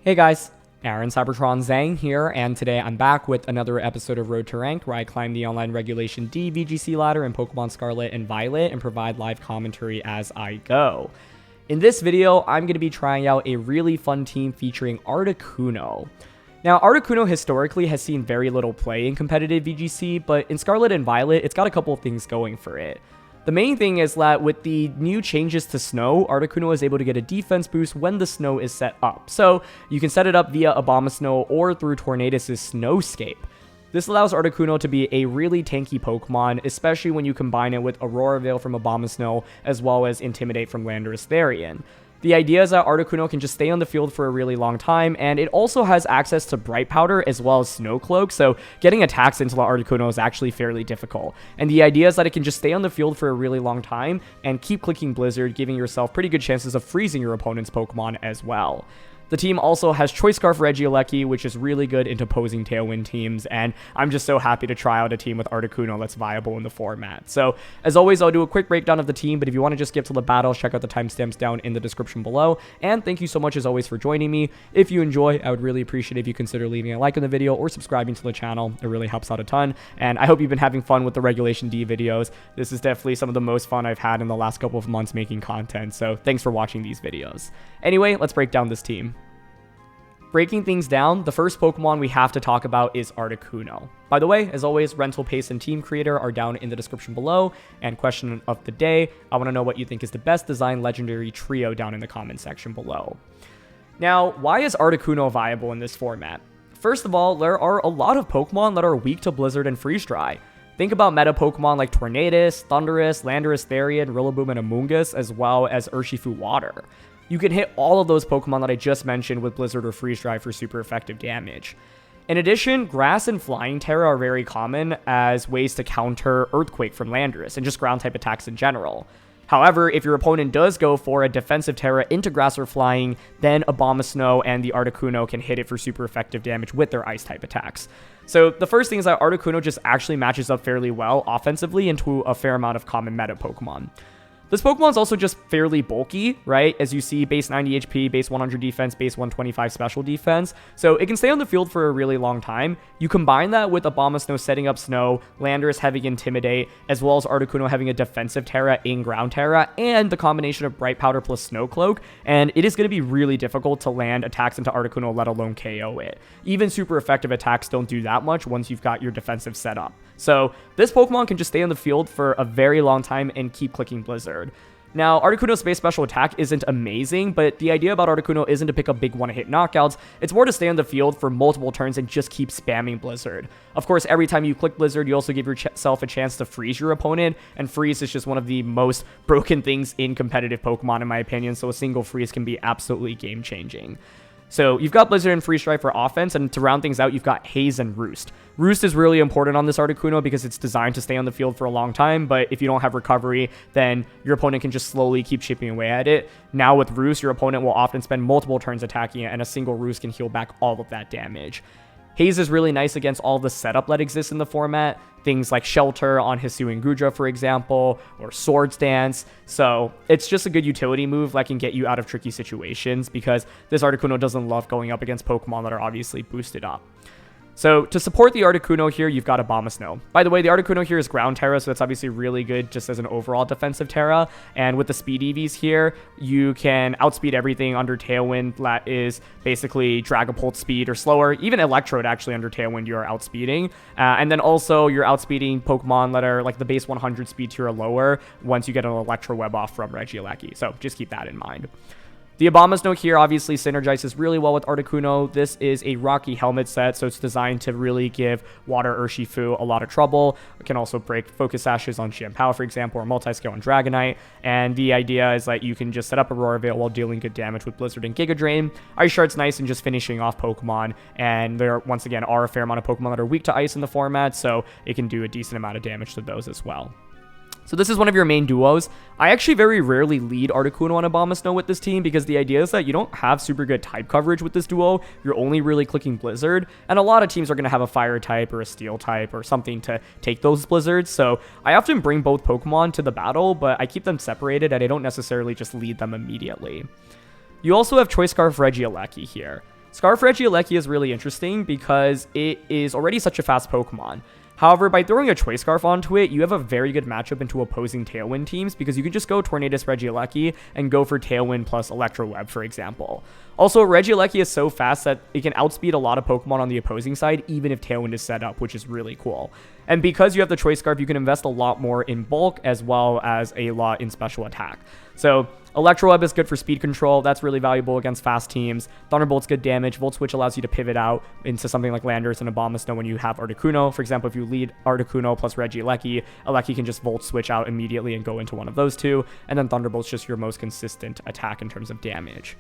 Hey guys, Aaron CybertronVGC here, and today I'm back with another episode of Road to Ranked where I climb the online Regulation D VGC ladder in Pokemon Scarlet and Violet and provide live commentary as I go. In this video, I'm going to be trying out a really fun team featuring Articuno. Now, Articuno historically has seen very little play in competitive VGC, but in Scarlet and Violet, it's got a couple of things going for it. The main thing is that with the new changes to snow, Articuno is able to get a defense boost when the snow is set up. So you can set it up via Abomasnow or through Tornadus' Snowscape. This allows Articuno to be a really tanky Pokemon, especially when you combine it with Aurora Veil from Abomasnow as well as Intimidate from Landorus-T. The idea is that Articuno can just stay on the field for a really long time, and it also has access to Bright Powder as well as Snow Cloak, so getting attacks into the Articuno is actually fairly difficult. And the idea is that it can just stay on the field for a really long time and keep clicking Blizzard, giving yourself pretty good chances of freezing your opponent's Pokemon as well. The team also has Choice Scarf Regieleki, which is really good into opposing Tailwind teams, and I'm just so happy to try out a team with Articuno that's viable in the format. So, as always, I'll do a quick breakdown of the team, but if you want to just skip to the battles, check out the timestamps down in the description below, and thank you so much as always for joining me. If you enjoy, I would really appreciate if you consider leaving a like on the video or subscribing to the channel. It really helps out a ton, and I hope you've been having fun with the Regulation D videos. This is definitely some of the most fun I've had in the last couple of months making content, so thanks for watching these videos. Anyway, let's break down this team. Breaking things down, the first Pokemon we have to talk about is Articuno. By the way, as always, rental pace and team creator are down in the description below, and question of the day, I want to know what you think is the best design legendary trio down in the comment section below. Now, why is Articuno viable in this format? First of all, there are a lot of Pokemon that are weak to Blizzard and Freeze Dry. Think about meta Pokemon like Tornadus, Thundurus, Landorus-T, Rillaboom, and Amoonguss, as well as Urshifu Water. You can hit all of those Pokemon that I just mentioned with Blizzard or Freeze Dry for super effective damage. In addition, Grass and Flying Terra are very common as ways to counter Earthquake from Landorus and just ground type attacks in general. However, if your opponent does go for a defensive Terra into Grass or Flying, then Abomasnow and the Articuno can hit it for super effective damage with their Ice type attacks. So the first thing is that Articuno just actually matches up fairly well offensively into a fair amount of common meta Pokemon. This Pokemon is also just fairly bulky, right? As you see, base 90 HP, base 100 defense, base 125 special defense. So it can stay on the field for a really long time. You combine that with Abomasnow setting up Snow, Landorus having Intimidate, as well as Articuno having a defensive Terra in Ground Terra, and the combination of Bright Powder plus Snow Cloak, and it is going to be really difficult to land attacks into Articuno, let alone KO it. Even super effective attacks don't do that much once you've got your defensive set up. So this Pokemon can just stay on the field for a very long time and keep clicking Blizzard. Now, Articuno's base special attack isn't amazing, but the idea about Articuno isn't to pick up big one-hit knockouts. It's more to stay on the field for multiple turns and just keep spamming Blizzard. Of course, every time you click Blizzard, you also give yourself a chance to freeze your opponent, and freeze is just one of the most broken things in competitive Pokemon, in my opinion, so a single freeze can be absolutely game-changing. So you've got Blizzard and Freeze Dry for offense, and to round things out, you've got Haze and Roost. Roost is really important on this Articuno because it's designed to stay on the field for a long time, but if you don't have recovery, then your opponent can just slowly keep chipping away at it. Now with Roost, your opponent will often spend multiple turns attacking it, and a single Roost can heal back all of that damage. Haze is really nice against all the setup that exists in the format, things like Shelter on Hisu and Gudra, for example, or Swords Dance. So it's just a good utility move that can get you out of tricky situations because this Articuno doesn't love going up against Pokemon that are obviously boosted up. So to support the Articuno here, you've got Abomasnow. By the way, the Articuno here is Ground Terra, so that's obviously really good just as an overall defensive Terra. And with the speed EVs here, you can outspeed everything under Tailwind that is basically Dragapult speed or slower. Even Electrode actually under Tailwind you are outspeeding. And then also you're outspeeding Pokemon that are like the base 100 speed tier or lower once you get an Electro Web off from Regieleki. So just keep that in mind. The Abomasnow here obviously synergizes really well with Articuno. This is a Rocky Helmet set, so it's designed to really give Water Urshifu a lot of trouble. It can also break Focus Sashes on Shampoo, for example, or Multiscale on Dragonite. And the idea is that you can just set up Aurora Veil while dealing good damage with Blizzard and Giga Drain. Ice Shard's nice and just finishing off Pokemon. And there, once again, are a fair amount of Pokemon that are weak to Ice in the format, so it can do a decent amount of damage to those as well. So this is one of your main duos. I actually very rarely lead Articuno and Abomasnow with this team because the idea is that you don't have super good type coverage with this duo. You're only really clicking Blizzard, and a lot of teams are going to have a Fire type or a Steel type or something to take those Blizzards. So I often bring both Pokemon to the battle, but I keep them separated and I don't necessarily just lead them immediately. You also have Choice Scarf Regieleki here. Scarf Regieleki is really interesting because it is already such a fast Pokemon. However, by throwing a Choice Scarf onto it, you have a very good matchup into opposing Tailwind teams because you can just go Tornadus Regieleki and go for Tailwind plus Electro Web, for example. Also, Regieleki is so fast that it can outspeed a lot of Pokemon on the opposing side, even if Tailwind is set up, which is really cool. And because you have the Choice Scarf, you can invest a lot more in bulk as well as a lot in special attack. So Electro Web is good for speed control. That's really valuable against fast teams. Thunderbolt's good damage. Volt Switch allows you to pivot out into something like Landorus and Abomasnow when you have Articuno. For example, if you lead Articuno plus Regieleki, Eleki can just Volt Switch out immediately and go into one of those two. And then Thunderbolt's just your most consistent attack in terms of damage.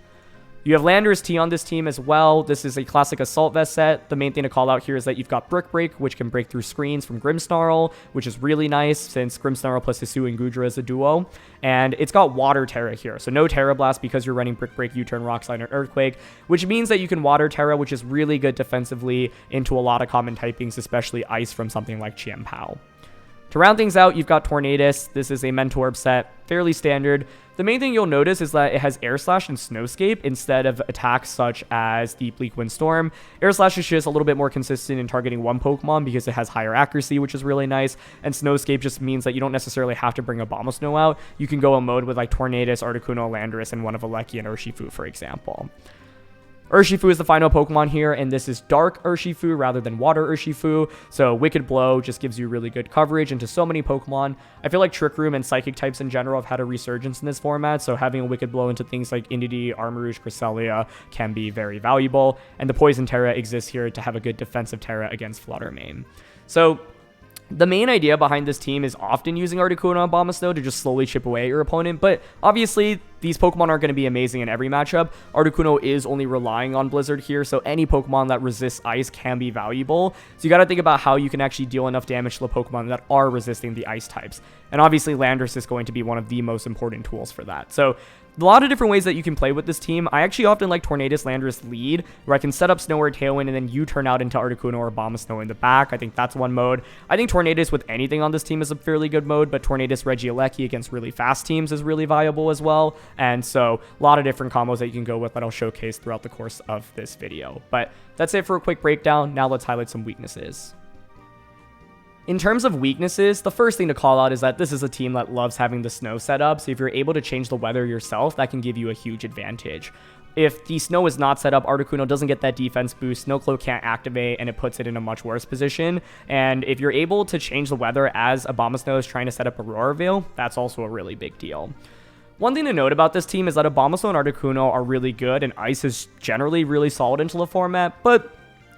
You have Landorus-T on this team as well. This is a classic Assault Vest set. The main thing to call out here is that you've got Brick Break, which can break through screens from Grimmsnarl, which is really nice since Grimmsnarl plus Hisui and Goodra is a duo. And it's got Water Terra here, so no Terra Blast because you're running Brick Break, U-Turn, Rock Slide, and Earthquake, which means that you can Water Terra, which is really good defensively into a lot of common typings, especially Ice from something like Chien-Pao. To round things out, you've got Tornadus. This is a Mentorb set, fairly standard. The main thing you'll notice is that it has Air Slash and Snowscape instead of attacks such as Deep Bleak Windstorm. Air Slash is just a little bit more consistent in targeting one Pokemon because it has higher accuracy, which is really nice. And Snowscape just means that you don't necessarily have to bring Abomasnow out. You can go a mode with like Tornadus, Articuno, Landorus, and one of Eleki and Urshifu, for example. Urshifu is the final Pokemon here, and this is Dark Urshifu rather than Water Urshifu, so Wicked Blow just gives you really good coverage into so many Pokemon. I feel like Trick Room and Psychic types in general have had a resurgence in this format, so having a Wicked Blow into things like Intimidate, Armarouge, Cresselia can be very valuable, and the Poison Terra exists here to have a good defensive Terra against Flutter Mane. So the main idea behind this team is often using Articuno and Abomasnow to just slowly chip away at your opponent, but obviously these Pokemon aren't going to be amazing in every matchup. Articuno is only relying on Blizzard here, so any Pokemon that resists Ice can be valuable. So you got to think about how you can actually deal enough damage to the Pokemon that are resisting the Ice types. And obviously Landorus is going to be one of the most important tools for that. So a lot of different ways that you can play with this team. I actually often like Tornadus Landorus lead, where I can set up Snow or Tailwind and then you turn out into Articuno or Abomasnow in the back. I think that's one mode. I think Tornadus with anything on this team is a fairly good mode, but Tornadus Regieleki against really fast teams is really viable as well. And so a lot of different combos that you can go with that I'll showcase throughout the course of this video. But that's it for a quick breakdown. Now let's highlight some weaknesses. In terms of weaknesses, the first thing to call out is that this is a team that loves having the snow setup, so if you're able to change the weather yourself, that can give you a huge advantage. If the snow is not set up, Articuno doesn't get that defense boost, Snow Cloak can't activate, and it puts it in a much worse position. And if you're able to change the weather as Abomasnow is trying to set up Aurora Veil, that's also a really big deal. One thing to note about this team is that Abomasnow and Articuno are really good, and Ice is generally really solid into the format, but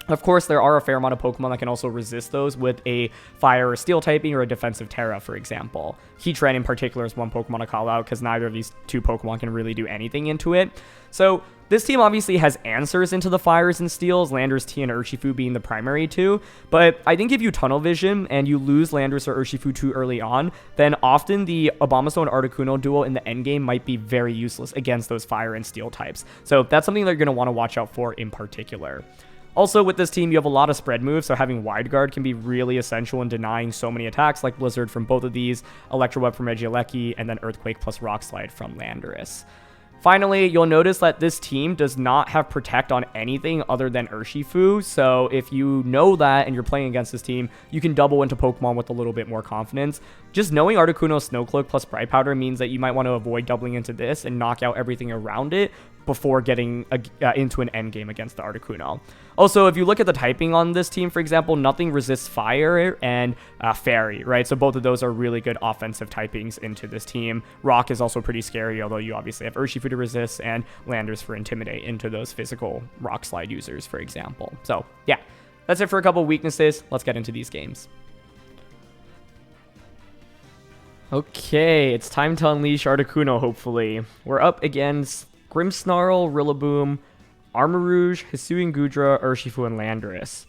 of course, there are a fair amount of Pokemon that can also resist those with a Fire or Steel typing or a defensive Terra, for example. Heatran in particular is one Pokemon to call out because neither of these two Pokemon can really do anything into it. So this team obviously has answers into the Fires and Steels, Landorus-T and Urshifu being the primary two, but I think if you Tunnel Vision and you lose Landorus or Urshifu too early on, then often the Abomasnow and Articuno duo in the endgame might be very useless against those Fire and Steel types. So that's something that you're going to want to watch out for in particular. Also, with this team, you have a lot of spread moves, so having Wide Guard can be really essential in denying so many attacks like Blizzard from both of these, Electro Web from Regieleki, and then Earthquake plus Rock Slide from Landorus. Finally, you'll notice that this team does not have Protect on anything other than Urshifu, so if you know that and you're playing against this team, you can double into Pokemon with a little bit more confidence. Just knowing Articuno Snow Cloak plus Bright Powder means that you might want to avoid doubling into this and knock out everything around it before getting into an endgame against the Articuno. Also, if you look at the typing on this team, for example, nothing resists Fire and Fairy, right? So both of those are really good offensive typings into this team. Rock is also pretty scary, although you obviously have Urshifu to resist and Landorus for Intimidate into those physical Rock Slide users, for example. So yeah, that's it for a couple weaknesses. Let's get into these games. Okay, it's time to unleash Articuno, hopefully. We're up against Grimmsnarl, Rillaboom, Armarouge, Hisui and Goodra, Urshifu, and Landorus.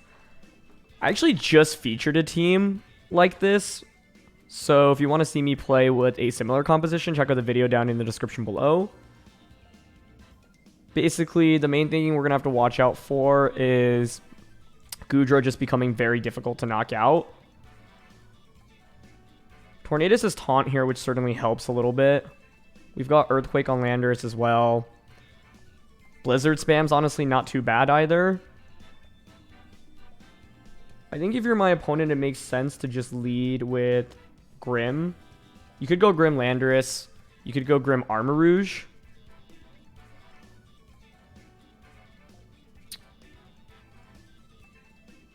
I actually just featured a team like this, so if you want to see me play with a similar composition, check out the video down in the description below. Basically, the main thing we're going to have to watch out for is Goodra just becoming very difficult to knock out. Tornadus is Taunt here, which certainly helps a little bit. We've got Earthquake on Landorus as well. Blizzard spam's honestly not too bad either. I think if you're my opponent, it makes sense to just lead with Grim. You could go Grim Landorus. You could go Grim Armarouge.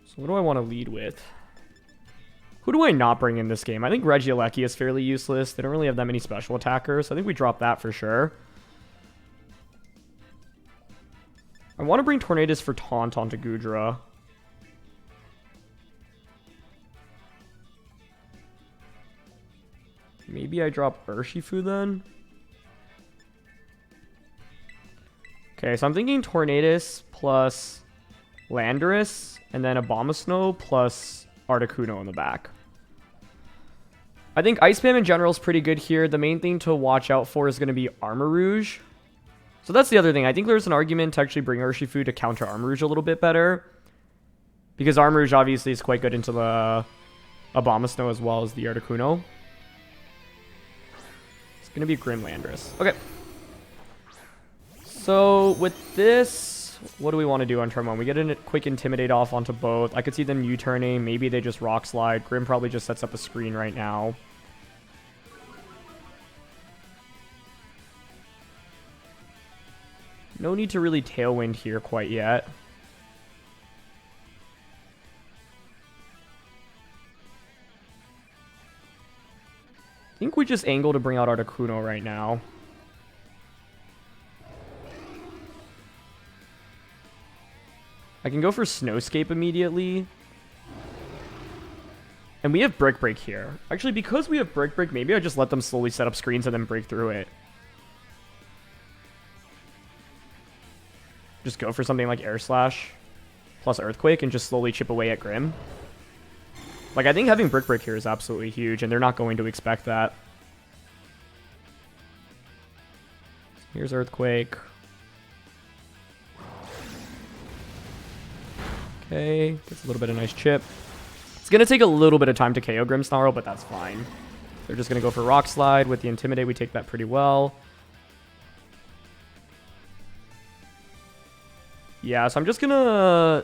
So what do I want to lead with? Who do I not bring in this game? I think Regieleki is fairly useless. They don't really have that many special attackers. So I think we drop that for sure. I want to bring Tornadus for Taunt onto Goodra. Maybe I drop Urshifu then? Okay, so I'm thinking Tornadus plus Landorus, and then Abomasnow plus Articuno in the back. I think Ice Spam in general is pretty good here. The main thing to watch out for is going to be Armarouge. So that's the other thing. I think there's an argument to actually bring Urshifu to counter Armarouge a little bit better. Because Armarouge obviously is quite good into the Abomasnow as well as the Articuno. It's going to be Grim Landorus. Okay. So with this, what do we want to do on turn 1? We get a quick Intimidate off onto both. I could see them U-turning. Maybe they just Rock Slide. Grim probably just sets up a screen right now. No need to really Tailwind here quite yet. I think we just angle to bring out Articuno right now. I can go for Snowscape immediately. And we have Brick Break here. Actually, because we have Brick Break, maybe I just let them slowly set up screens and then break through it. Just go for something like Air Slash plus Earthquake and just slowly chip away at Grim. Like, I think having Brick Break here is absolutely huge, and they're not going to expect that. Here's Earthquake. Okay, gets a little bit of nice chip. It's going to take a little bit of time to KO Grimmsnarl, but that's fine. They're just going to go for Rock Slide. With the Intimidate, we take that pretty well. Yeah, so I'm just going to...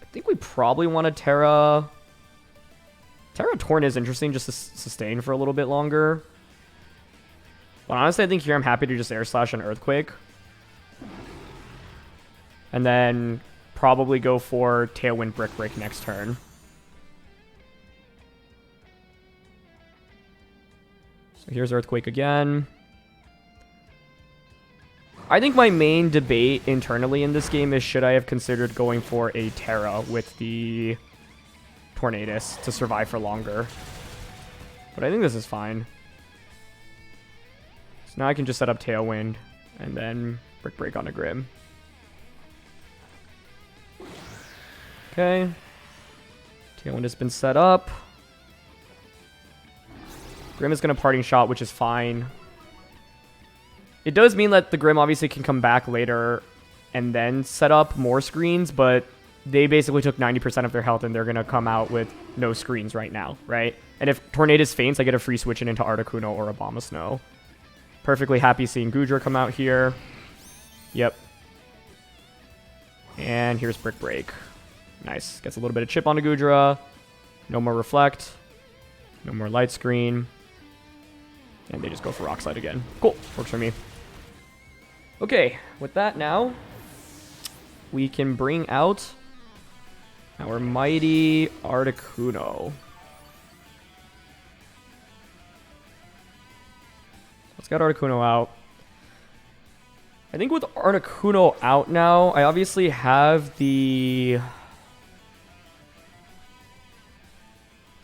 I think we probably want to Terra... Terra Torn is interesting just to sustain for a little bit longer. But honestly, I think here I'm happy to just Air Slash and Earthquake. And then probably go for Tailwind Brick Break next turn. So here's Earthquake again. I think my main debate internally in this game is should I have considered going for a Terra with the Tornadus to survive for longer. But I think this is fine. So now I can just set up Tailwind and then Brick Break on a Grim. Okay. Tailwind has been set up. Grim is going to Parting Shot, which is fine. It does mean that the Grim obviously can come back later and then set up more screens, but they basically took 90% of their health and they're going to come out with no screens right now, right? And if Tornadus faints, I get a free switch in into Articuno or Abomasnow. Perfectly happy seeing Goodra come out here. Yep. And here's Brick Break. Nice. Gets a little bit of chip onto Goodra. No more Reflect. No more Light Screen. And they just go for Rock Slide again. Cool. Works for me. Okay. With that now, we can bring out our mighty Articuno. Let's get Articuno out. I think with Articuno out now, I obviously have the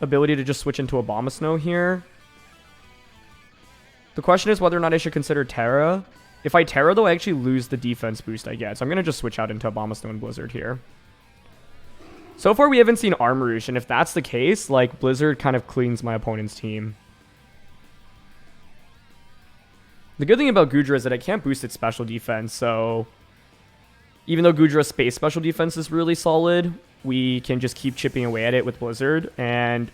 ability to just switch into Abomasnow here. The question is whether or not I should consider Terra. If I Terra, though, I actually lose the defense boost I get. So I'm going to just switch out into Abomasnow and Blizzard here. So far, we haven't seen Armarouge, and if that's the case, like, Blizzard kind of cleans my opponent's team. The good thing about Goodra is that I can't boost its special defense, so even though Goodra's space special defense is really solid, we can just keep chipping away at it with Blizzard, and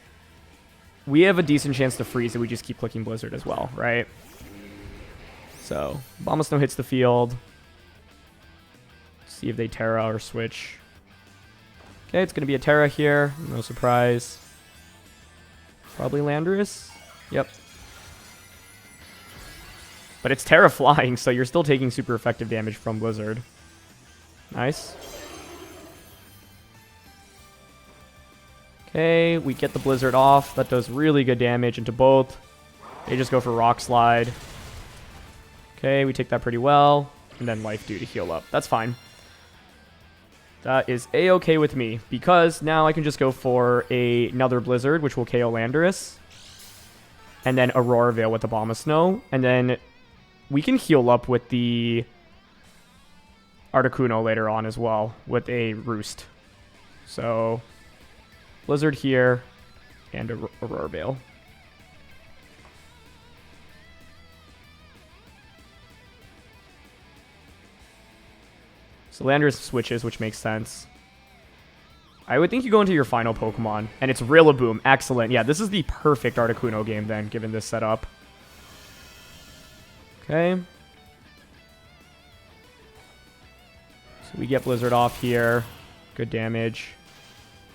we have a decent chance to freeze if we just keep clicking Blizzard as well, right? So, Abomasnow hits the field. See if they Terra or switch. Okay, it's going to be a Terra here. No surprise. Probably Landorus. Yep. But it's Terra flying, so you're still taking super effective damage from Blizzard. Nice. Okay, we get the Blizzard off. That does really good damage into both. They just go for Rock Slide. Okay, we take that pretty well. And then Life Dew to heal up. That's fine. That is a-okay with me, because now I can just go for another Blizzard, which will KO Landorus. And then Aurora Veil with Abomasnow. And then we can heal up with the Articuno later on as well, with a Roost. So, Blizzard here, and Aurora Veil. So Landorus switches, which makes sense. I would think you go into your final Pokemon, and it's Rillaboom. Excellent. Yeah, this is the perfect Articuno game then, given this setup. Okay. So we get Blizzard off here. Good damage.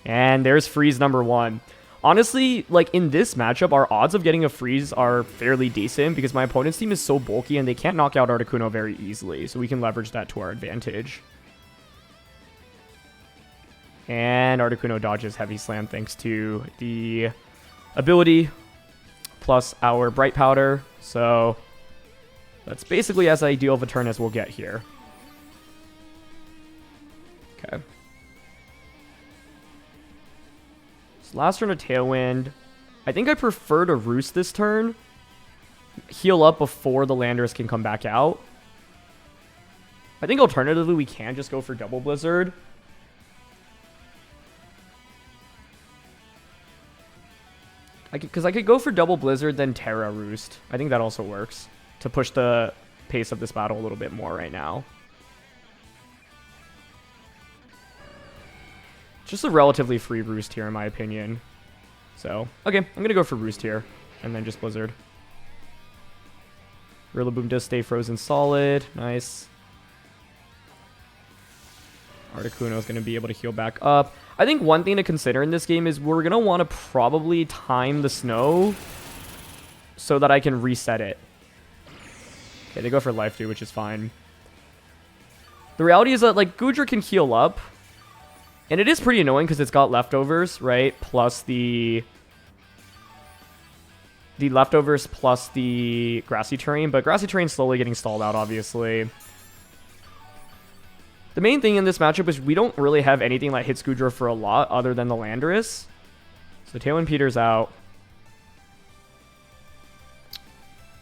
And there's freeze number 1. Honestly, like in this matchup, our odds of getting a freeze are fairly decent because my opponent's team is so bulky and they can't knock out Articuno very easily. So we can leverage that to our advantage. And Articuno dodges Heavy Slam thanks to the ability plus our Bright Powder. So that's basically as ideal of a turn as we'll get here. Okay. So last turn of Tailwind. I think I prefer to Roost this turn. Heal up before the Landorus can come back out. I think alternatively we can just go for Double Blizzard. Because I could go for Double Blizzard, then Terra Roost. I think that also works to push the pace of this battle a little bit more right now. Just a relatively free Roost here, in my opinion. So, okay, I'm going to go for Roost here, and then just Blizzard. Rillaboom does stay frozen solid. Nice. Articuno is going to be able to heal back up. I think one thing to consider in this game is we're going to want to probably time the snow so that I can reset it. Okay, they go for Life Dew, which is fine. The reality is that, like, Goodra can heal up. And it is pretty annoying because it's got leftovers, right? Plus the leftovers plus the grassy terrain. But grassy terrain slowly getting stalled out, obviously. The main thing in this matchup is we don't really have anything that hits Goodra for a lot other than the Landorus. So Tailwind peters out.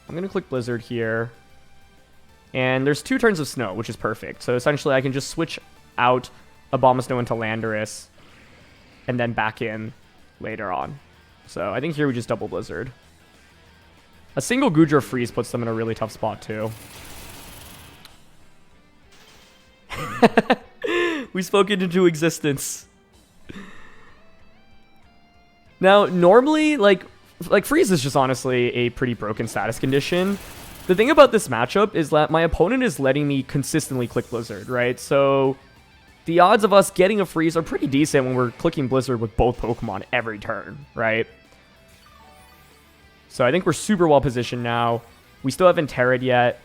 I'm going to click Blizzard here. And there's 2 turns of snow, which is perfect. So essentially I can just switch out Abomasnow into Landorus and then back in later on. So I think here we just double Blizzard. A single Goodra freeze puts them in a really tough spot too. We spoke it into existence. Now, normally, like freeze is just honestly a pretty broken status condition. The thing about this matchup is that my opponent is letting me consistently click Blizzard, right? So the odds of us getting a freeze are pretty decent when we're clicking Blizzard with both Pokemon every turn, right? So I think we're super well positioned now. We still haven't Terra'd yet.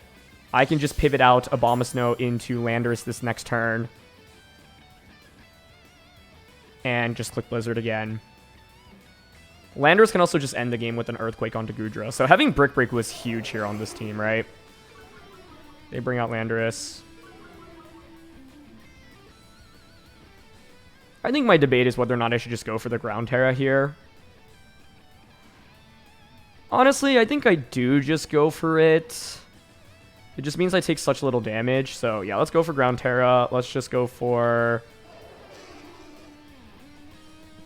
I can just pivot out Abomasnow into Landorus this next turn. And just click Blizzard again. Landorus can also just end the game with an Earthquake onto Goodra. So having Brick Break was huge here on this team, right? They bring out Landorus. I think my debate is whether or not I should just go for the Ground Terra here. Honestly, I think I do just go for it. It just means I take such little damage. So yeah, let's go for Ground Terra. Let's just go for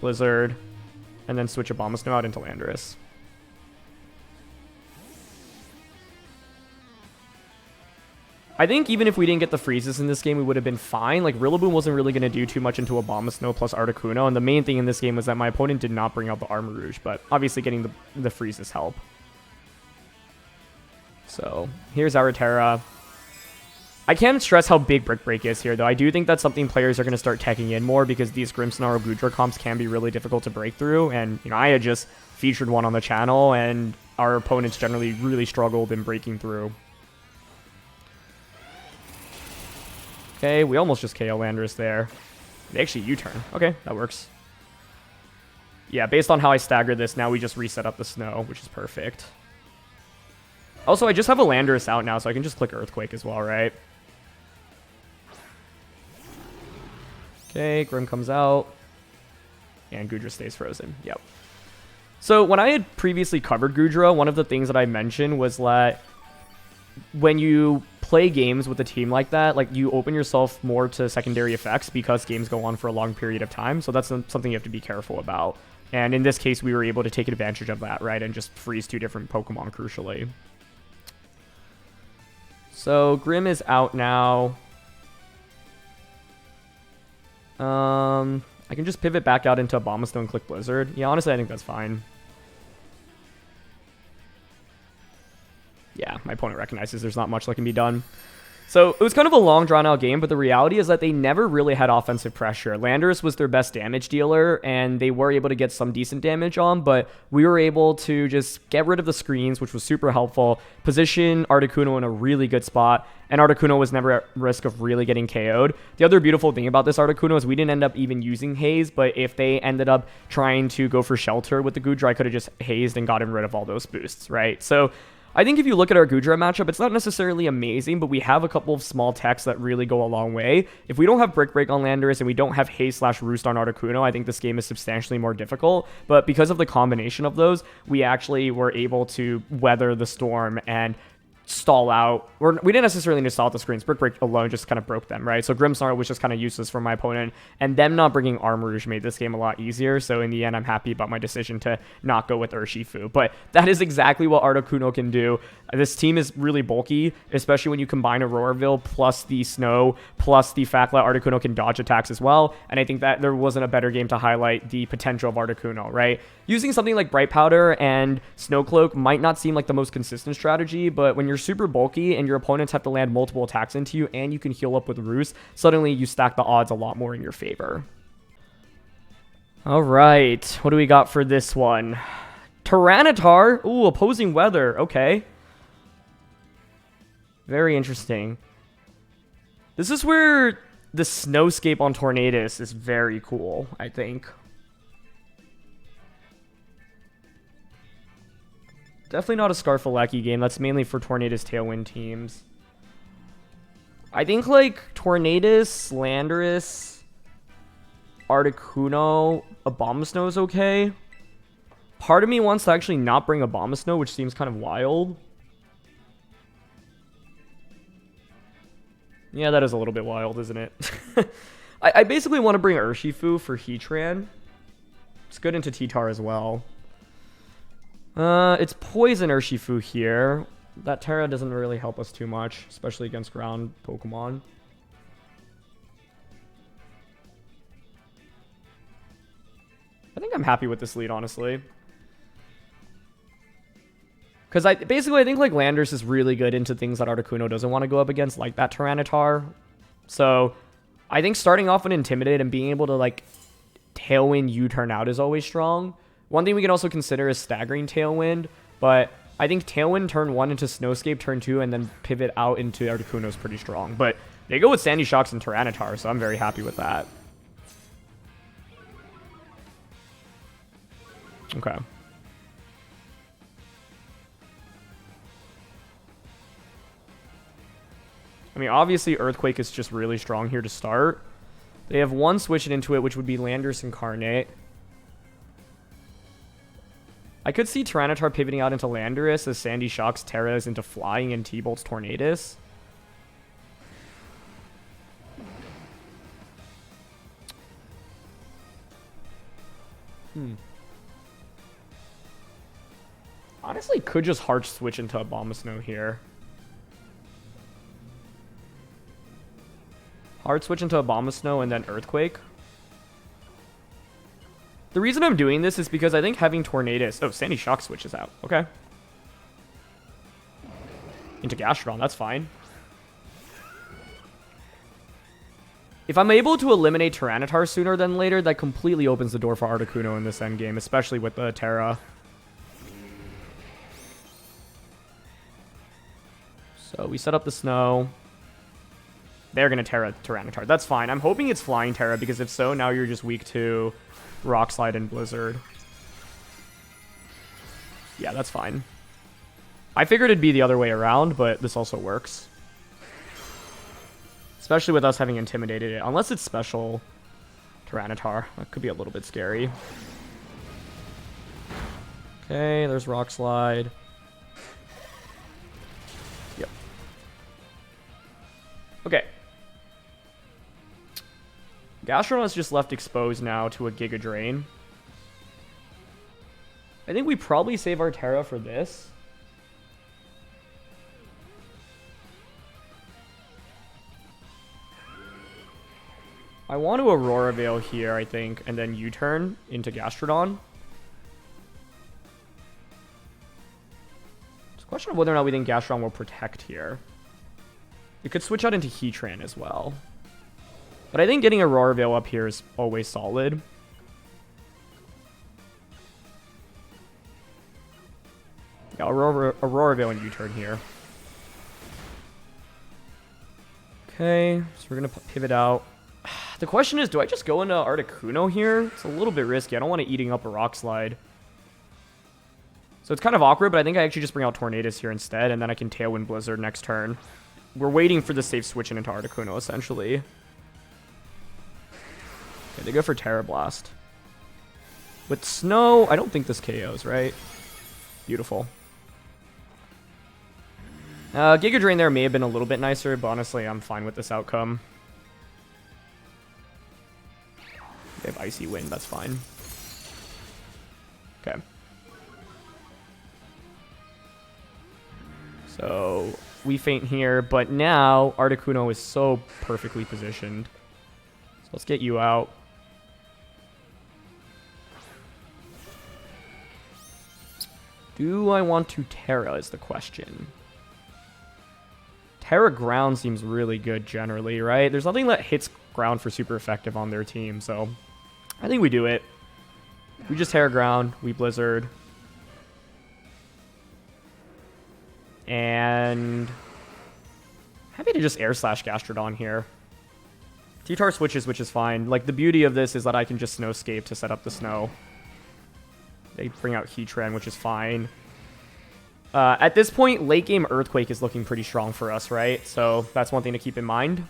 Blizzard. And then switch Abomasnow out into Landorus. I think even if we didn't get the freezes in this game, we would have been fine. Like, Rillaboom wasn't really going to do too much into Abomasnow plus Articuno. And the main thing in this game was that my opponent did not bring out the Armor Rouge. But obviously getting the freezes help. So, here's our Terra. I can't stress how big Brick Break is here, though. I do think that's something players are going to start teching in more because these Grimmsnarl Goodra comps can be really difficult to break through. And, you know, I had just featured one on the channel, and our opponents generally really struggled in breaking through. Okay, we almost just KO Landorus there. They actually U-turn. Okay, that works. Yeah, based on how I staggered this, now we just reset up the snow, which is perfect. Also, I just have a Landorus out now, so I can just click Earthquake as well, right? Okay, Grim comes out. And Goodra stays frozen. Yep. So, when I had previously covered Goodra, one of the things that I mentioned was that when you play games with a team like that, like, you open yourself more to secondary effects because games go on for a long period of time. So that's something you have to be careful about. And in this case, we were able to take advantage of that, right? And just freeze 2 different Pokemon, crucially. So, Grim is out now. I can just pivot back out into Abomasnow and click Blizzard. Yeah, honestly, I think that's fine. Yeah, my opponent recognizes there's not much that can be done. So, it was kind of a long, drawn-out game, but the reality is that they never really had offensive pressure. Landorus was their best damage dealer, and they were able to get some decent damage on, but we were able to just get rid of the screens, which was super helpful, position Articuno in a really good spot, and Articuno was never at risk of really getting KO'd. The other beautiful thing about this Articuno is we didn't end up even using Haze, but if they ended up trying to go for Shelter with the Goodra, I could have just hazed and gotten rid of all those boosts, right? So, I think if you look at our Goodra matchup, it's not necessarily amazing, but we have a couple of small techs that really go a long way. If we don't have Brick Break on Landorus and we don't have Haze/Roost on Articuno, I think this game is substantially more difficult. But because of the combination of those, we actually were able to weather the storm and stall out. We didn't necessarily need to stall out the screens. Brick Break alone just kind of broke them, right? So Grimmsnarl was just kind of useless for my opponent, and them not bringing Armarouge made this game a lot easier. So in the end, I'm happy about my decision to not go with Urshifu. But that is exactly what Articuno can do. This team is really bulky, especially when you combine Aurora Veil plus the Snow, plus the fact that Articuno can dodge attacks as well. And I think that there wasn't a better game to highlight the potential of Articuno, right? Using something like Bright Powder and Snow Cloak might not seem like the most consistent strategy, but when you're super bulky and your opponents have to land multiple attacks into you and you can heal up with Roost, suddenly you stack the odds a lot more in your favor. All right, what do we got for this one? Tyranitar. Ooh, opposing weather. Okay. Very interesting. This is where the Snowscape on Tornadus is very cool, I think. Definitely not a Scarlet game. That's mainly for Tornadus Tailwind teams. I think, like, Tornadus, Landorus, Articuno, Abomasnow is okay. Part of me wants to actually not bring Abomasnow, which seems kind of wild. Yeah, that is a little bit wild, isn't it? I basically want to bring Urshifu for Heatran. It's good into T-Tar as well. It's Poison Urshifu here. That Terra doesn't really help us too much, especially against ground Pokemon. I think I'm happy with this lead, honestly. Because I think like Landorus is really good into things that Articuno doesn't want to go up against, like that Tyranitar. So I think starting off with Intimidate and being able to like Tailwind U-turn out is always strong. One thing we can also consider is staggering Tailwind, but I think Tailwind turn 1 into Snowscape turn 2 and then pivot out into Articuno is pretty strong. But they go with Sandy Shocks and Tyranitar, so I'm very happy with that. Okay. I mean, obviously Earthquake is just really strong here to start. They have one switch into it, which would be Landorus Incarnate. I could see Tyranitar pivoting out into Landorus as Sandy Shocks Terras into Flying and T-Bolts Tornadus. Honestly, could just hard switch into Abomasnow here. Hard switch into Abomasnow and then Earthquake. The reason I'm doing this is because I think having Tornadus... Oh, Sandy Shock switches out. Okay. Into Gastrodon, that's fine. If I'm able to eliminate Tyranitar sooner than later, that completely opens the door for Articuno in this endgame, especially with the Terra. So we set up the Snow. They're going to Terra Tyranitar. That's fine. I'm hoping it's Flying Terra, because if so, now you're just weak to Rock Slide and Blizzard. Yeah, that's fine. I figured it'd be the other way around, but this also works. Especially with us having intimidated it. Unless it's special Tyranitar. That could be a little bit scary. Okay, there's Rock Slide. Yep. Okay. Gastrodon's just left exposed now to a Giga Drain. I think we probably save our Terra for this. I want to Aurora Veil here, I think, and then U-turn into Gastrodon. It's a question of whether or not we think Gastrodon will protect here. It could switch out into Heatran as well. But I think getting Aurora Veil up here is always solid. Yeah, Aurora Veil and U-turn here. Okay, so we're going to pivot out. The question is, do I just go into Articuno here? It's a little bit risky. I don't want to eating up a Rock Slide. So it's kind of awkward, but I think I actually just bring out Tornadus here instead, and then I can Tailwind Blizzard next turn. We're waiting for the safe switching into Articuno, essentially. Okay, they go for Terra Blast. With Snow, I don't think this KOs, right? Beautiful. Giga Drain there may have been a little bit nicer, but honestly, I'm fine with this outcome. They have Icy Wind, that's fine. Okay. So, we faint here, but now Articuno is so perfectly positioned. So let's get you out. Do I want to Terra is the question. Terra Ground seems really good generally, right? There's nothing that hits ground for super effective on their team, so I think we do it. We just Terra Ground, we Blizzard. And happy to just Air Slash Gastrodon here. T-Tar switches, which is fine. Like, the beauty of this is that I can just Snowscape to set up the Snow. They bring out Heatran, which is fine. At this point, late game Earthquake is looking pretty strong for us, right? So that's one thing to keep in mind.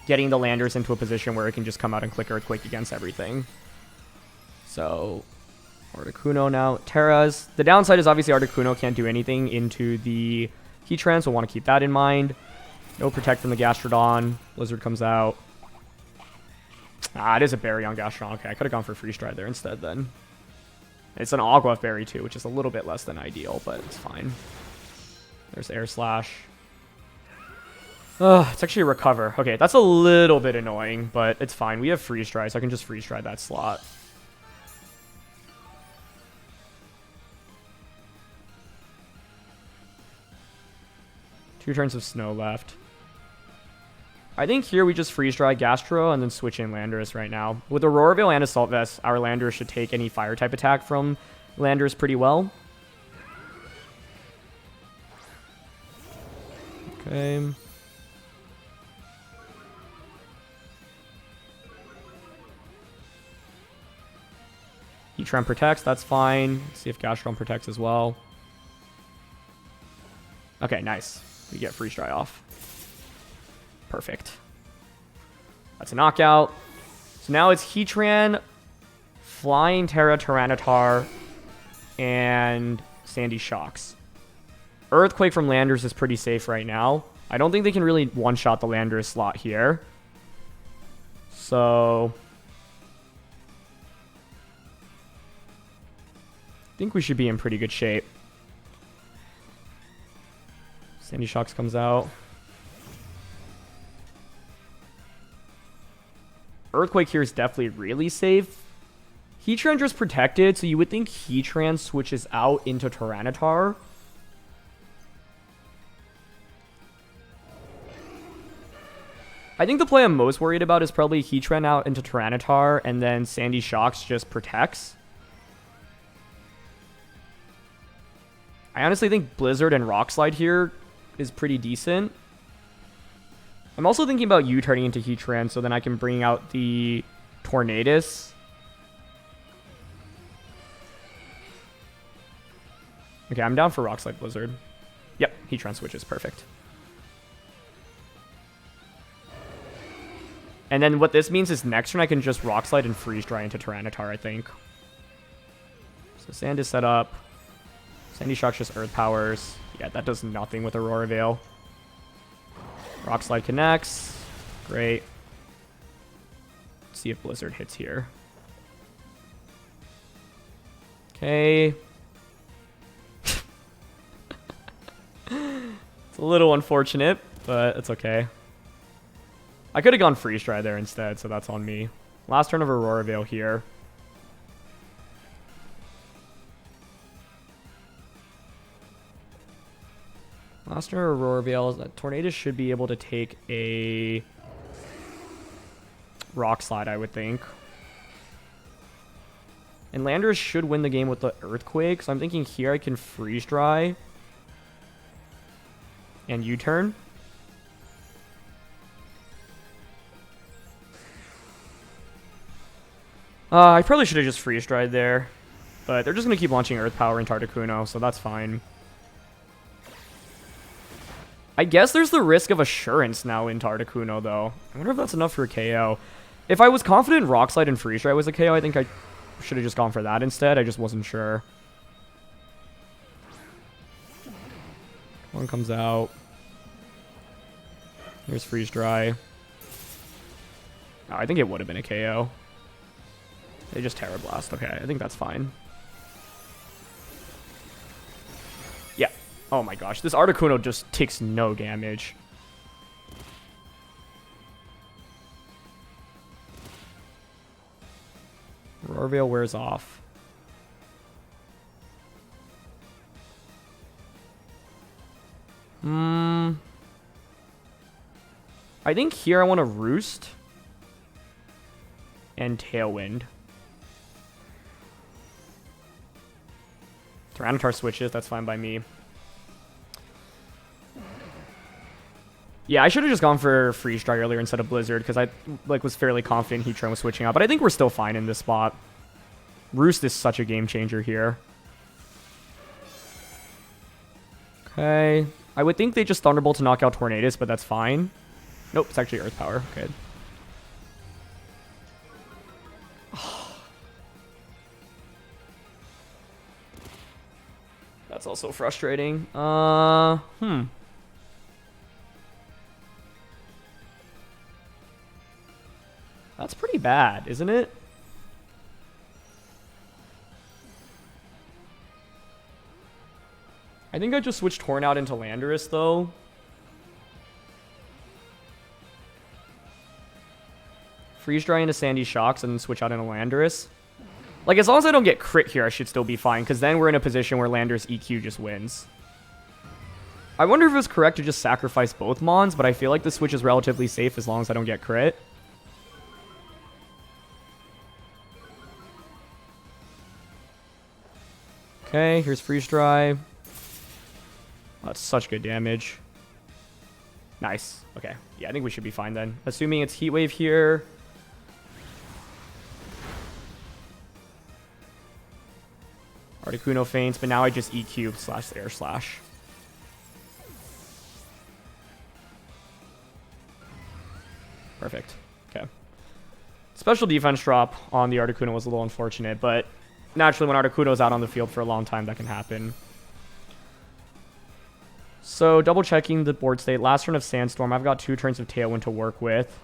Getting the Landers into a position where it can just come out and click Earthquake against everything. So, Articuno now. Terras. The downside is obviously Articuno can't do anything into the Heatran, so we'll want to keep that in mind. No Protect from the Gastrodon. Blizzard comes out. Ah, it is a Berry on Gastrodon. Okay, I could have gone for Freeze Dry there instead then. It's an Agua Berry too, which is a little bit less than ideal, but it's fine. There's Air Slash. It's actually a Recover. Okay, that's a little bit annoying, but it's fine. We have Freeze Dry, so I can just Freeze Dry that slot. Two turns of Snow left. I think here we just Freeze Dry Gastro and then switch in Landorus right now. With Aurora Veil and Assault Vest, our Landorus should take any fire type attack from Landorus pretty well. Okay. Heatran protects, that's fine. Let's see if Gastrodon protects as well. Okay, nice. We get Freeze Dry off. Perfect. That's a knockout. So now it's Heatran, Flying Terra Tyranitar, and Sandy Shocks. Earthquake from Landers is pretty safe right now. I don't think they can really one-shot the Landers slot here. So I think we should be in pretty good shape. Sandy Shocks comes out. Earthquake here is definitely really safe. Heatran just protected, so you would think Heatran switches out into Tyranitar. I think the play I'm most worried about is probably Heatran out into Tyranitar, and then Sandy Shocks just protects. I honestly think Blizzard and Rock Slide here is pretty decent. I'm also thinking about U-turning into Heatran, so then I can bring out the Tornadus. Okay, I'm down for Rock Slide Blizzard. Yep, Heatran switches, perfect. And then what this means is next turn I can just Rock Slide and Freeze Dry into Tyranitar, I think. So Sand is set up. Sandy Shock's just Earth Powers. Yeah, that does nothing with Aurora Veil. Rock Slide connects. Great. Let's see if Blizzard hits here. Okay. It's a little unfortunate, but it's okay. I could have gone Freeze Dry there instead, so that's on me. Last turn of Aurora Veil here. Last turn of Aurora Veil, Tornadus should be able to take a Rock Slide, I would think. And Landorus should win the game with the Earthquake, so I'm thinking here I can Freeze Dry and U-turn. I probably should have just Freeze Dried there, but they're just going to keep launching Earth Power into Articuno, so that's fine. I guess there's the risk of Assurance now into Articuno, though. I wonder if that's enough for a KO. If I was confident Rock Slide and Freeze Dry was a KO, I think I should have just gone for that instead. I just wasn't sure. One comes out. Here's Freeze Dry. Oh, I think it would have been a KO. They just Terra Blast. Okay, I think that's fine. Yeah. Oh my gosh. This Articuno just takes no damage. Aurora Veil wears off. I think here I want to Roost and Tailwind. Tyranitar switches, that's fine by me. Yeah, I should have just gone for Freeze Dry earlier instead of Blizzard, because I was fairly confident Heatran was switching out, but I think we're still fine in this spot. Roost is such a game changer here. Okay. I would think they just Thunderbolt to knock out Tornadus, but that's fine. Nope, it's actually Earth Power. Good. That's also frustrating. That's pretty bad, isn't it? I think I just switched Horn out into Landorus, though. Freeze Dry into Sandy Shocks and then switch out into Landorus. Like, as long as I don't get crit here, I should still be fine, because then we're in a position where Landorus EQ just wins. I wonder if it was correct to just sacrifice both Mons, but I feel like the switch is relatively safe as long as I don't get crit. Okay, here's Freeze Dry. That's such good damage. Nice. Okay. Yeah, I think we should be fine then. Assuming it's Heat Wave here. Articuno feints, but now I just EQ / Air Slash. Perfect. Okay. Special defense drop on the Articuno was a little unfortunate, but naturally when Articuno's out on the field for a long time, that can happen. So, double checking the board state. Last turn of Sandstorm. I've got 2 turns of Tailwind to work with.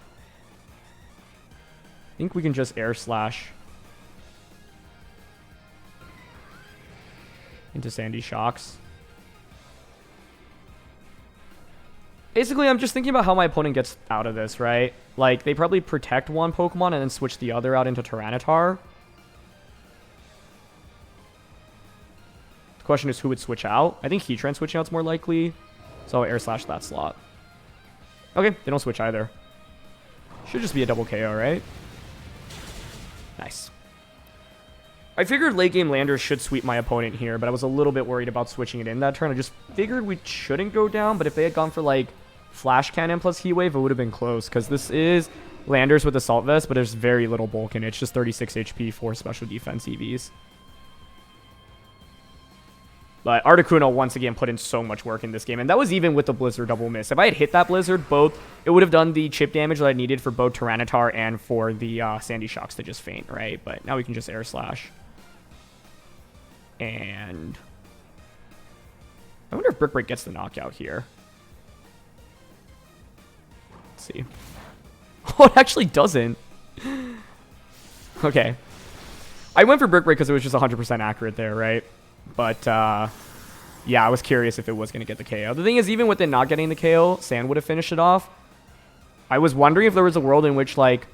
I think we can just Air Slash into Sandy Shocks. Basically, I'm just thinking about how my opponent gets out of this, right? Like, they probably protect one Pokemon and then switch the other out into Tyranitar. The question is who would switch out. I think Heatran switching out's more likely. So I'll Air Slash that slot. Okay, they don't switch either. Should just be a double KO, right? Nice. I figured late game Landorus should sweep my opponent here, but I was a little bit worried about switching it in that turn. I just figured we shouldn't go down, but if they had gone for like Flash Cannon plus Heat Wave, it would have been close, because this is Landorus with Assault Vest, but there's very little bulk in it. It's just 36 HP for special defense EVs. But Articuno once again put in so much work in this game, and that was even with the Blizzard double miss. If I had hit that Blizzard both, it would have done the chip damage that I needed for both Tyranitar and for the Sandy Shocks to just faint, right? But now we can just Air Slash. And I wonder if Brick Break gets the knockout here. Let's see. Oh, it actually doesn't. Okay. I went for Brick Break because it was just 100% accurate there, right? But, yeah, I was curious if it was going to get the KO. The thing is, even with it not getting the KO, Sand would have finished it off. I was wondering if there was a world in which, like,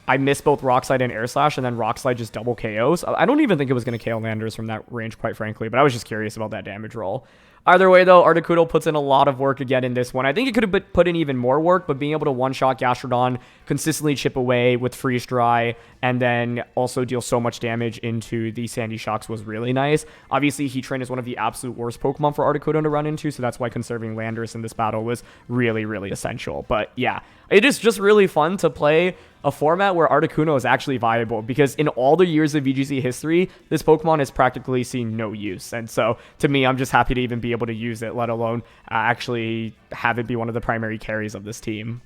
I missed both Rock Slide and Air Slash, and then Rock Slide just double KOs. I don't even think it was going to KO Landorus from that range, quite frankly, but I was just curious about that damage roll. Either way, though, Articuno puts in a lot of work again in this one. I think it could have put in even more work, but being able to one-shot Gastrodon, consistently chip away with Freeze Dry, and then also deal so much damage into the Sandy Shocks was really nice. Obviously, Heat Train is one of the absolute worst Pokemon for Articuno to run into, so that's why conserving Landorus in this battle was really, really essential. But yeah, it is just really fun to play a format where Articuno is actually viable, because in all the years of VGC history, this Pokemon has practically seen no use. And so, to me, I'm just happy to even be able to use it, let alone actually have it be one of the primary carries of this team.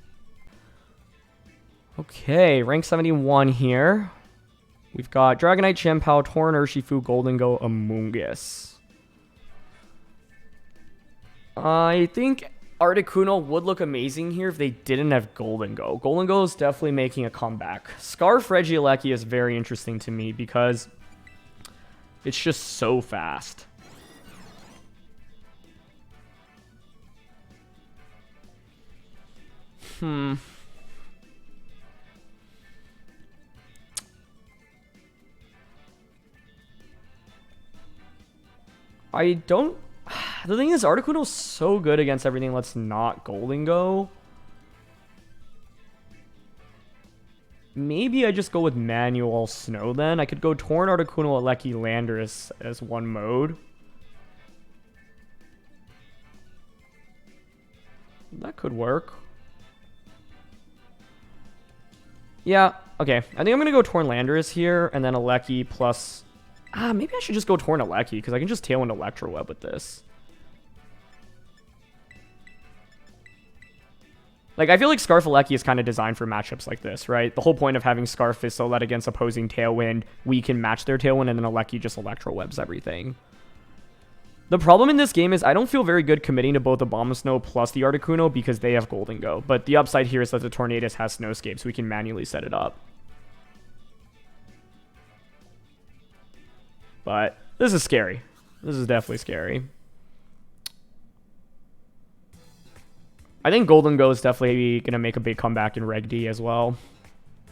Okay, rank 71 here. We've got Dragonite, Chien-Pao, Torn, Urshifu, Goldengo, Amoonguss. I think Articuno would look amazing here if they didn't have Goldengo. Goldengo is definitely making a comeback. Scarf Regieleki is very interesting to me because it's just so fast. I don't... The thing is, Articuno's so good against everything that's not Goldengo. Maybe I just go with Manual Snow then. I could go Torn, Articuno, Alecki, Landorus as one mode. That could work. Yeah, okay. I think I'm going to go Torn Landorus here, and then Alecki plus... maybe I should just go Torn Alecki, because I can just Tailwind Electro Web with this. Like, I feel like Scarf Alecki is kind of designed for matchups like this, right? The whole point of having Scarf is so that against opposing Tailwind, we can match their Tailwind, and then Alecki just Electro Webs everything. The problem in this game is I don't feel very good committing to both Abomasnow plus the Articuno because they have Goldengo. But the upside here is that the Tornadus has Snowscape, so we can manually set it up. But this is scary. This is definitely scary. I think Goldengo is definitely going to make a big comeback in Reg D as well.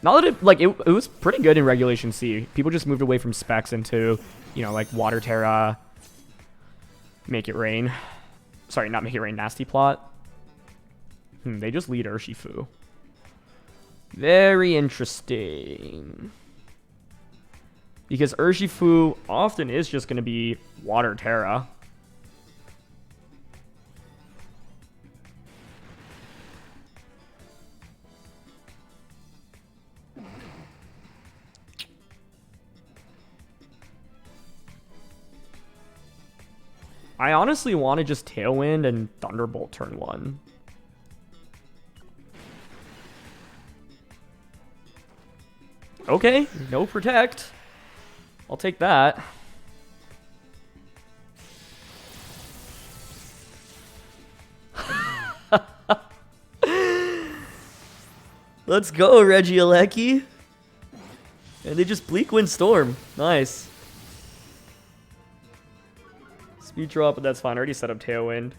Not that it was pretty good in Regulation C. People just moved away from specs into, you know, like Water Terra, Make It Rain. Sorry, not Make It Rain, Nasty Plot. They just lead Urshifu. Very interesting. Because Urshifu often is just going to be Water Terra. I honestly want to just Tailwind and Thunderbolt turn 1. Okay, no Protect. I'll take that. Let's go, Regieleki. And they just Bleak Wind Storm. Nice. Speed drop, but that's fine. I already set up Tailwind.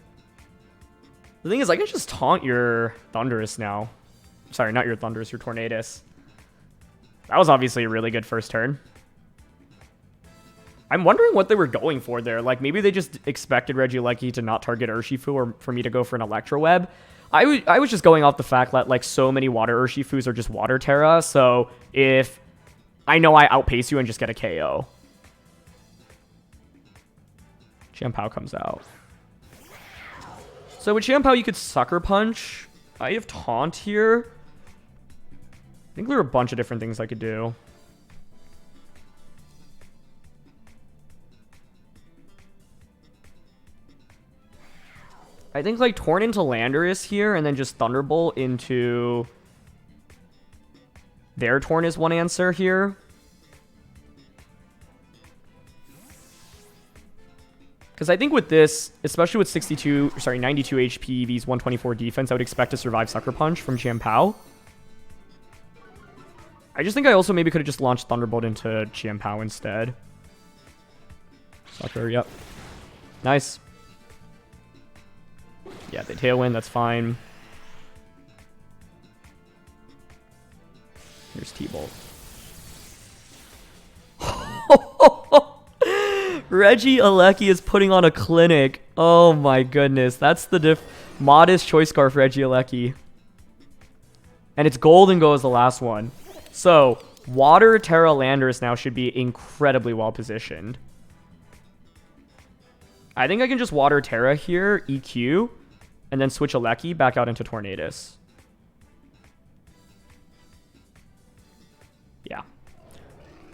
The thing is, I can just taunt your Thundurus now. Sorry, not your Thundurus, your Tornadus. That was obviously a really good first turn. I'm wondering what they were going for there. Like, maybe they just expected Regieleki to not target Urshifu or for me to go for an Electro Web. I was just going off the fact that like so many water Urshifus are just water Terra, so if I know I outpace you and just get a KO. Chien-Pao comes out. So with Chien-Pao you could Sucker Punch. I have Taunt here. I think there are a bunch of different things I could do. I think like Torn into Landorus here and then just Thunderbolt into their Torn is one answer here. Because I think with this, especially with 92 HP, V's 124 defense, I would expect to survive Sucker Punch from Chien-Pao. I just think I also maybe could have just launched Thunderbolt into Chien-Pao instead. Sucker, yep. Nice. Yeah, they Tailwind, that's fine. Here's T-Bolt. Regieleki is putting on a clinic. Oh my goodness. That's the modest choice scarf Regieleki. And it's Golden Go as the last one. So, Water Terra Landorus now should be incredibly well positioned. I think I can just Water Terra here, EQ, and then switch Eleki back out into Tornadus. Yeah.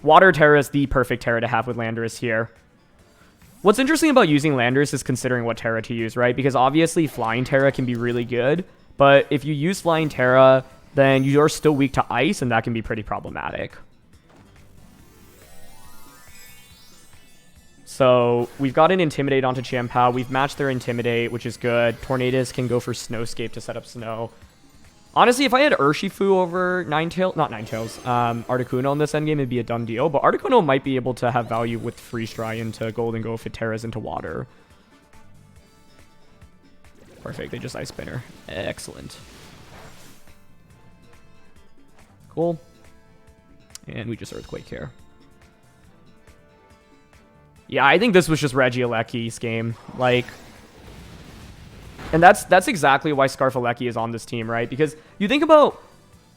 Water Terra is the perfect Terra to have with Landorus here. What's interesting about using Landorus is considering what Terra to use, right? Because obviously Flying Terra can be really good, but if you use Flying Terra, then you're still weak to Ice, and that can be pretty problematic. So we've got an Intimidate onto Chien-Pao. We've matched their Intimidate, which is good. Tornadus can go for Snowscape to set up Snow. Honestly, if I had Urshifu over Articuno in this endgame, it'd be a done deal. But Articuno might be able to have value with Freeze Dry into Golden Go if it Terras into water. Perfect, they just Ice Spinner. Excellent. Cool. And we just Earthquake here. Yeah, I think this was just Regieleki's game. Like... And that's exactly why Scarfeleki is on this team, right? Because you think about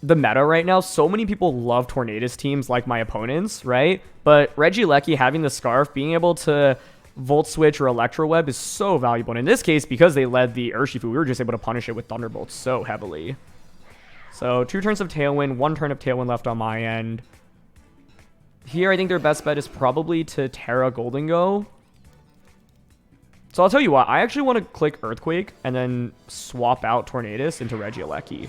the meta right now, so many people love Tornadus teams like my opponents, right? But Regieleki having the Scarf, being able to Volt Switch or Electro Web is so valuable. And in this case, because they led the Urshifu, we were just able to punish it with Thunderbolt so heavily. So 2 turns of Tailwind, 1 turn of Tailwind left on my end. Here, I think their best bet is probably to Terra Golden Go. So I'll tell you what, I actually want to click Earthquake and then swap out Tornadus into Regieleki.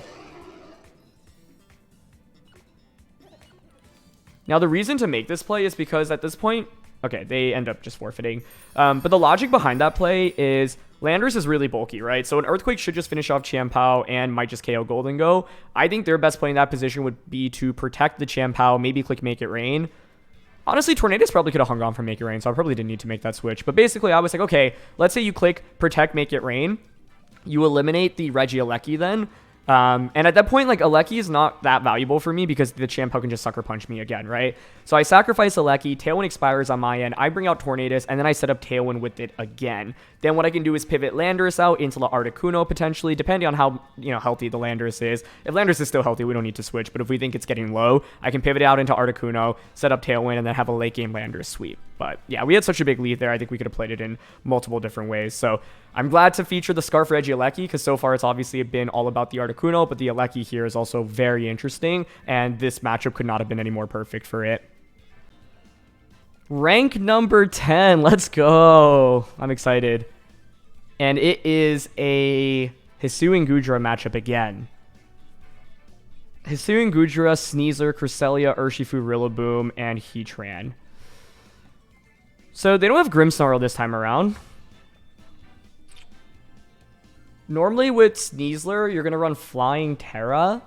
Now the reason to make this play is because at this point, okay, they end up just forfeiting. But the logic behind that play is Landorus is really bulky, right? So an Earthquake should just finish off Chien-Pao and might just KO Golden Go. I think their best play in that position would be to protect the Chien-Pao, maybe click Make It Rain. Honestly, Tornadus probably could have hung on from Make It Rain, so I probably didn't need to make that switch. But basically, I was like, okay, let's say you click Protect, Make It Rain. You eliminate the Regieleki then. And at that point, like, Eleki is not that valuable for me because the Chien-Pao can just Sucker Punch me again, right? So I sacrifice Eleki, Tailwind expires on my end, I bring out Tornadus, and then I set up Tailwind with it again. Then what I can do is pivot Landorus out into the Articuno, potentially, depending on how, healthy the Landorus is. If Landorus is still healthy, we don't need to switch, but if we think it's getting low, I can pivot out into Articuno, set up Tailwind, and then have a late game Landorus sweep. But yeah, we had such a big lead there, I think we could have played it in multiple different ways. So I'm glad to feature the Scarf Regieleki, because so far it's obviously been all about the Articuno, but the Eleki here is also very interesting, and this matchup could not have been any more perfect for it. Rank number 10, let's go. I'm excited. And it is a Hisuian Goodra matchup again. Hisuian Goodra, Sneasler, Cresselia, Urshifu, Rillaboom, and Heatran. So they don't have Grimmsnarl this time around. Normally with Sneasler, you're going to run Flying Terra.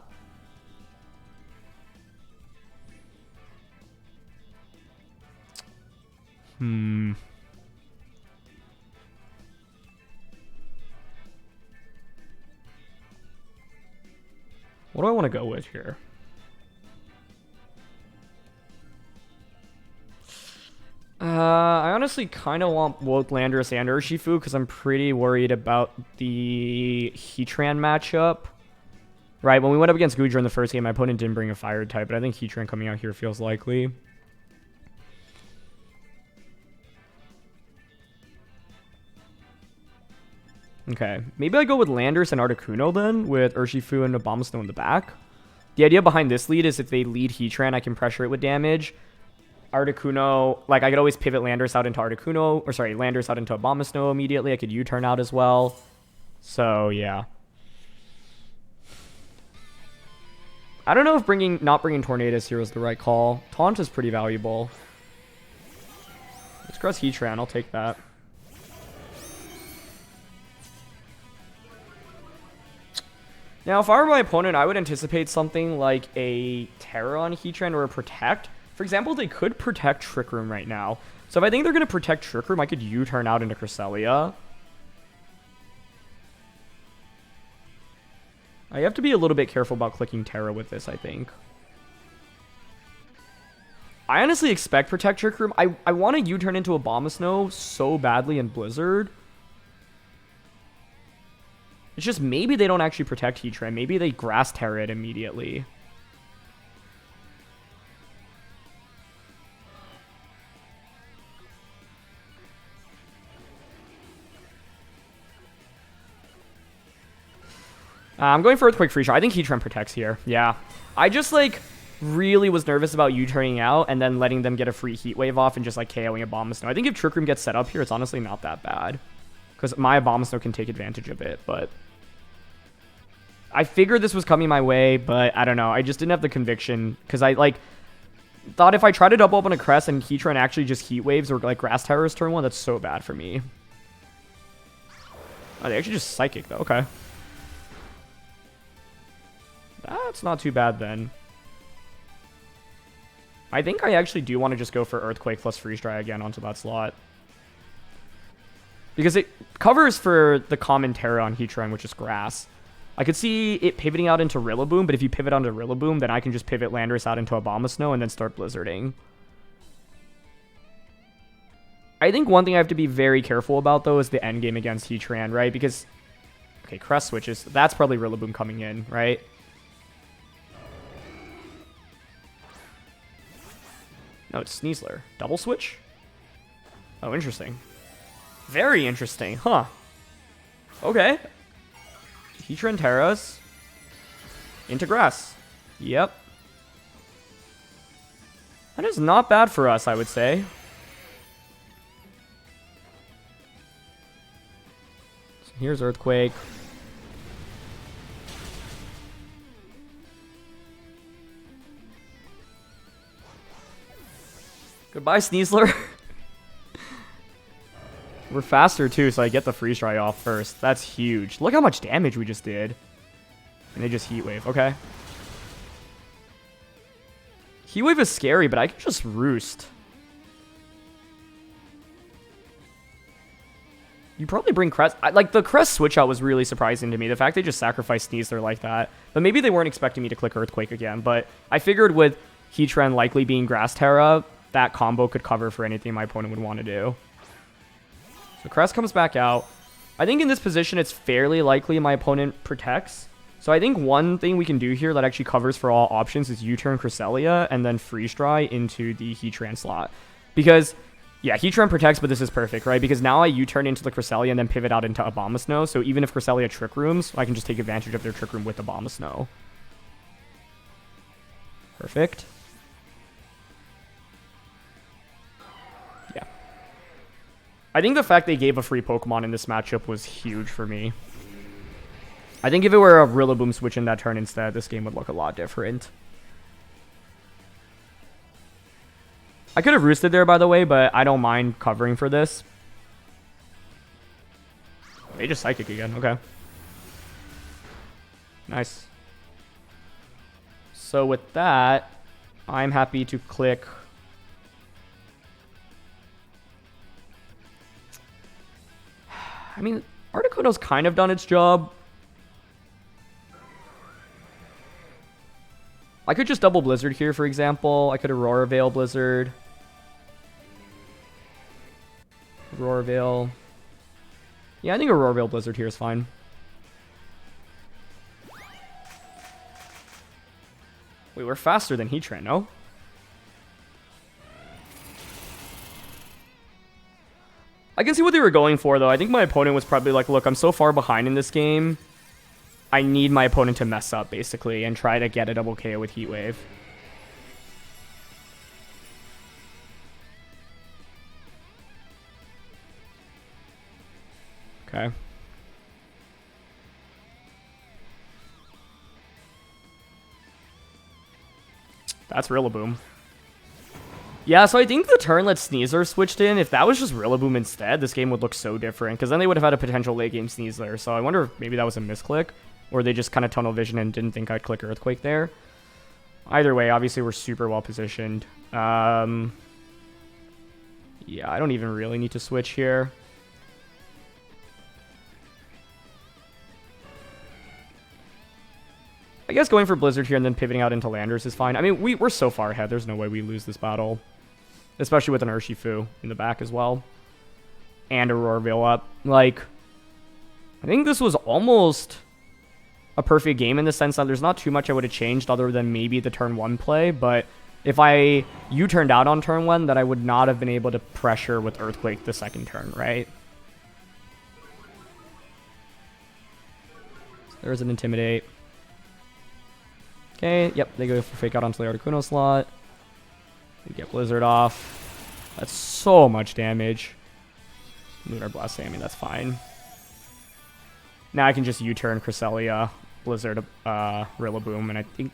What do I want to go with here? I honestly kind of want both Landorus and Urshifu because I'm pretty worried about the Heatran matchup. Right, when we went up against Goodra in the first game, my opponent didn't bring a fire type, but I think Heatran coming out here feels likely. Okay, maybe I go with Landorus and Articuno then, with Urshifu and Abomasnow in the back. The idea behind this lead is if they lead Heatran, I can pressure it with damage. Articuno, like I could always pivot Landorus out into Articuno, or sorry, Landorus out into Abomasnow immediately. I could U-turn out as well. So, yeah. I don't know if not bringing Tornadus here was the right call. Taunt is pretty valuable. Let's cross Heatran, I'll take that. Now, if I were my opponent, I would anticipate something like a Terra on Heatran or a Protect. For example, they could Protect Trick Room right now. So if I think they're going to Protect Trick Room, I could U-turn out into Cresselia. I have to be a little bit careful about clicking Terra with this, I think. I honestly expect Protect Trick Room. I want to U-turn into Abomasnow so badly in Blizzard. It's just maybe they don't actually protect Heatran. Maybe they Grass Terra it immediately. I'm going for Earthquake Freeze Shot. I think Heatran protects here. Yeah. I just, like, really was nervous about you turning out and then letting them get a free Heat Wave off and just, like, KOing Abomasnow. I think if Trick Room gets set up here, it's honestly not that bad. Because my Abomasnow can take advantage of it, but... I figured this was coming my way, but I don't know. I just didn't have the conviction. Because I, like, thought if I try to double up on a Crest and Heatran actually just Heat Waves or, like, Grass Terrors turn 1, that's so bad for me. Oh, they actually just Psychic, though. Okay. That's not too bad, then. I think I actually do want to just go for Earthquake plus Freeze Dry again onto that slot. Because it covers for the common Terra on Heatran, which is Grass. I could see it pivoting out into Rillaboom, but if you pivot onto Rillaboom, then I can just pivot Landorus out into Abomasnow and then start Blizzarding. I think one thing I have to be very careful about, though, is the endgame against Heatran, right? Because, okay, Crest switches. That's probably Rillaboom coming in, right? No, it's Sneasler. Double switch? Oh, interesting. Very interesting, huh? Okay. Heatran Terras into Grass. Yep. That is not bad for us, I would say. So here's Earthquake. Goodbye, Sneasler. We're faster, too, so I get the Freeze Dry off first. That's huge. Look how much damage we just did. And they just Heat Wave. Okay. Heat Wave is scary, but I can just Roost. You probably bring Crest. Like, the Crest switch out was really surprising to me. The fact they just sacrificed Sneasler like that. But maybe they weren't expecting me to click Earthquake again. But I figured with Heatran likely being Grass Terra, that combo could cover for anything my opponent would want to do. So Crest comes back out. I think in this position, it's fairly likely my opponent protects. So I think one thing we can do here that actually covers for all options is U-turn Cresselia and then Freeze Dry into the Heatran slot. Because, yeah, Heatran protects, but this is perfect, right? Because now I U-turn into the Cresselia and then pivot out into Abomasnow. So even if Cresselia Trick Rooms, I can just take advantage of their Trick Room with Abomasnow. Perfect. I think the fact they gave a free Pokemon in this matchup was huge for me. I think if it were a Rillaboom switch in that turn instead, this game would look a lot different. I could have roosted there, by the way, but I don't mind covering for this. They just Psychic again. Okay. Nice. So with that, I'm happy to click... I mean, Articuno's kind of done its job. I could just double Blizzard here, for example. I could Aurora Veil Blizzard. Aurora Veil. Yeah, I think Aurora Veil Blizzard here is fine. Wait, we're faster than Heatran, no? I can see what they were going for, though. I think my opponent was probably like, look, I'm so far behind in this game. I need my opponent to mess up, basically, and try to get a double KO with Heat Wave. Okay. That's Rillaboom. Yeah, so I think the turn that Sneasler switched in, if that was just Rillaboom instead, this game would look so different, because then they would have had a potential late-game Sneasler. So I wonder if maybe that was a misclick, or they just kind of tunnel vision and didn't think I'd click Earthquake there. Either way, obviously we're super well positioned. Yeah, I don't even really need to switch here. I guess going for Blizzard here and then pivoting out into Landorus is fine. I mean, we're so far ahead. There's no way we lose this battle. Especially with an Urshifu in the back as well. And Aurora Veil up. Like, I think this was almost a perfect game in the sense that there's not too much I would have changed other than maybe the turn 1 play. But if I U-turned out on turn 1, then I would not have been able to pressure with Earthquake the second turn, right? So there's an Intimidate. Okay, yep, they go for Fake Out onto the Articuno slot. We get Blizzard off. That's so much damage. Lunar Blast, I mean, that's fine. Now I can just U-turn Cresselia, Blizzard, Rillaboom, and I think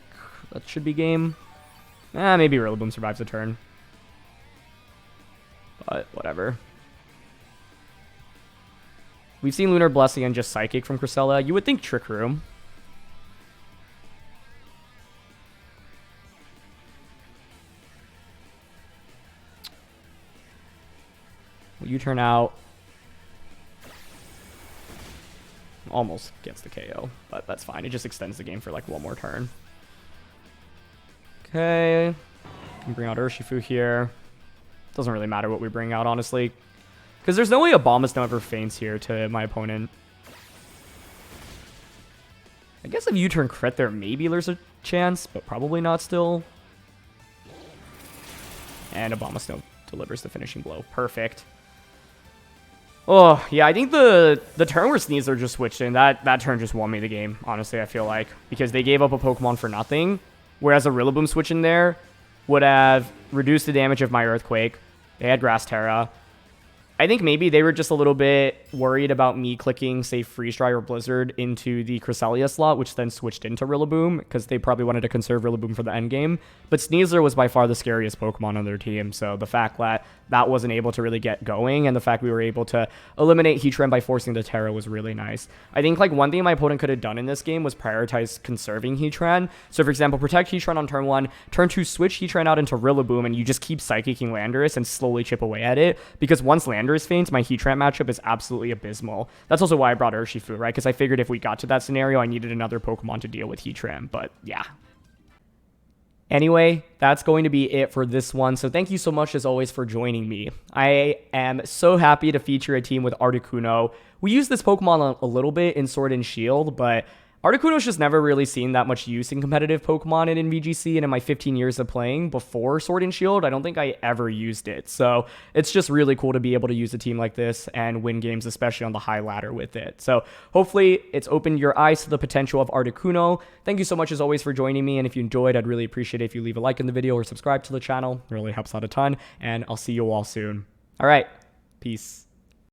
that should be game. Maybe Rillaboom survives the turn. But, whatever. We've seen Lunar Blessing and just Psychic from Cresselia. You would think Trick Room. You turn out. Almost gets the KO, but that's fine. It just extends the game for like one more turn. Okay. Can bring out Urshifu here. Doesn't really matter what we bring out, honestly. Because there's no way Abomasnow ever faints here to my opponent. I guess if you turn crit there, maybe there's a chance, but probably not still. And Abomasnow delivers the finishing blow. Perfect. Oh, yeah, I think the turn where Sneasler just switched in, that turn just won me the game, honestly, I feel like. Because they gave up a Pokemon for nothing, whereas a Rillaboom switch in there would have reduced the damage of my Earthquake. They had Grass Terra. I think maybe they were just a little bit worried about me clicking, say, Freeze Dry or Blizzard into the Cresselia slot, which then switched into Rillaboom, because they probably wanted to conserve Rillaboom for the endgame. But Sneasler was by far the scariest Pokemon on their team, so the fact that that wasn't able to really get going, and the fact we were able to eliminate Heatran by forcing the Terra was really nice. I think, like, one thing my opponent could have done in this game was prioritize conserving Heatran. So, for example, protect Heatran on turn 1, turn 2, switch Heatran out into Rillaboom, and you just keep Psychicking Landorus and slowly chip away at it, because once Landorus faints, my Heatran matchup is absolutely abysmal. That's also why I brought Urshifu, right? Because I figured if we got to that scenario, I needed another Pokemon to deal with Heatran, but yeah. Anyway, that's going to be it for this one. So thank you so much, as always, for joining me. I am so happy to feature a team with Articuno. We use this Pokemon a little bit in Sword and Shield, but Articuno's just never really seen that much use in competitive Pokemon in VGC, and in my 15 years of playing before Sword and Shield, I don't think I ever used it. So it's just really cool to be able to use a team like this and win games, especially on the high ladder with it. So hopefully it's opened your eyes to the potential of Articuno. Thank you so much, as always, for joining me, and if you enjoyed, I'd really appreciate it if you leave a like in the video or subscribe to the channel. It really helps out a ton, and I'll see you all soon. All right, peace.